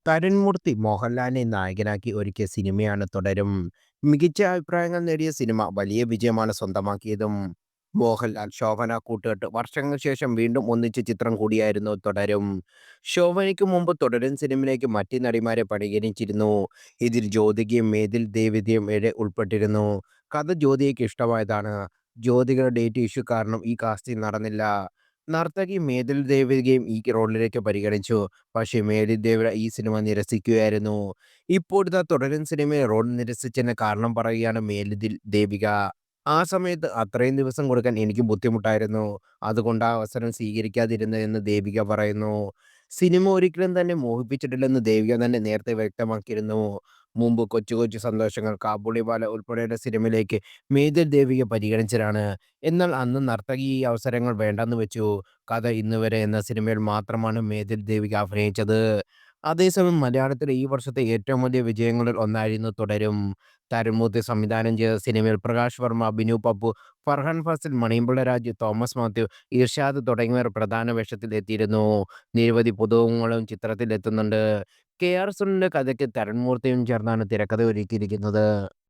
തരുൺമൂർത്തി മോഹൻലാലിനെ നായകനാക്കി ഒരുക്കിയ സിനിമയാണ് തുടരും. മികച്ച അഭിപ്രായങ്ങൾ നേടിയ സിനിമ വലിയ വിജയമാണ് സ്വന്തമാക്കിയതും. മോഹൻലാൽ, ശോഭന കൂട്ടുകെട്ട് വർഷങ്ങൾക്ക് ശേഷം വീണ്ടും ഒന്നിച്ച ചിത്രം കൂടിയായിരുന്നു തുടരും. ശോഭനയ്ക്ക് മുമ്പ് തുടരും സിനിമയിലേക്ക് മറ്റ് നടിമാരെ പരിഗണിച്ചിരുന്നു. ഇതിൽ ജ്യോതികയും മേതിൽ ദേവിതയും ഇടെ ഉൾപ്പെട്ടിരുന്നു. കഥ ജ്യോതികയ്ക്ക് ഇഷ്ടമായതാണ്. ജ്യോതികയുടെ ഡേറ്റ് ഇഷ്യൂ കാരണം ഈ കാസ്റ്റിംഗ് നടന്നില്ല. നർത്തകി മേതിൽ ദേവികയും ഈ റോളിലേക്ക് പരിഗണിച്ചു. പക്ഷേ മേരി ദേവിഡ ഈ സിനിമ നിരസിക്കുകയായിരുന്നു. ഇപ്പോഴിതാ തുടരും സിനിമയിൽ റോൾ നിരസിച്ചതിന് കാരണം പറയുകയാണ് മേലുദിൽ ദേവിക. ആ സമയത്ത് അത്രയും ദിവസം കൊടുക്കാൻ എനിക്ക് ബുദ്ധിമുട്ടായിരുന്നു. അതുകൊണ്ട് ആ അവസരം സ്വീകരിക്കാതിരുന്നതെന്ന് ദേവിക പറയുന്നു. സിനിമ ഒരിക്കലും തന്നെ മോഹിപ്പിച്ചിട്ടില്ലെന്ന് ദേവിക തന്നെ നേരത്തെ വ്യക്തമാക്കിയിരുന്നു. മുമ്പ് കൊച്ചു കൊച്ചു സന്തോഷങ്ങൾ, കാബൂളിവാല ഉൾപ്പെടെയുള്ള സിനിമയിലേക്ക് മേജർ ദേവിക പരിഗണിച്ചതാണ്. എന്നാൽ അന്ന് നർത്തകി ഈ അവസരങ്ങൾ വേണ്ടെന്ന് വെച്ചു. കഥ ഇന്നുവരെ എന്ന സിനിമയിൽ മാത്രമാണ് മേതിൽ ദേവിക അഭിനയിച്ചത്. അതേസമയം മലയാളത്തിലെ ഈ വർഷത്തെ ഏറ്റവും വലിയ വിജയങ്ങളിൽ ഒന്നായിരുന്നു തുടരും. തരുൺമൂർത്തി സംവിധാനം ചെയ്ത സിനിമയിൽ പ്രകാശ് വർമ്മ, ബിനു പപ്പു, ഫർഹാൻ ഫാസിൽ, മണിയമ്പിള്ള രാജു, തോമസ് മാത്യു, ഇർഷാദ് തുടങ്ങിയവർ പ്രധാന വേഷത്തിൽ എത്തിയിരുന്നു. നിരവധി പുതുമുഖങ്ങളും ചിത്രത്തിൽ എത്തുന്നുണ്ട്. കെ ആർ സുനിലിന്റെ കഥയ്ക്ക് തരുൺമൂർത്തിയും ചേർന്നാണ് തിരക്കഥ ഒരുക്കിയിരിക്കുന്നത്.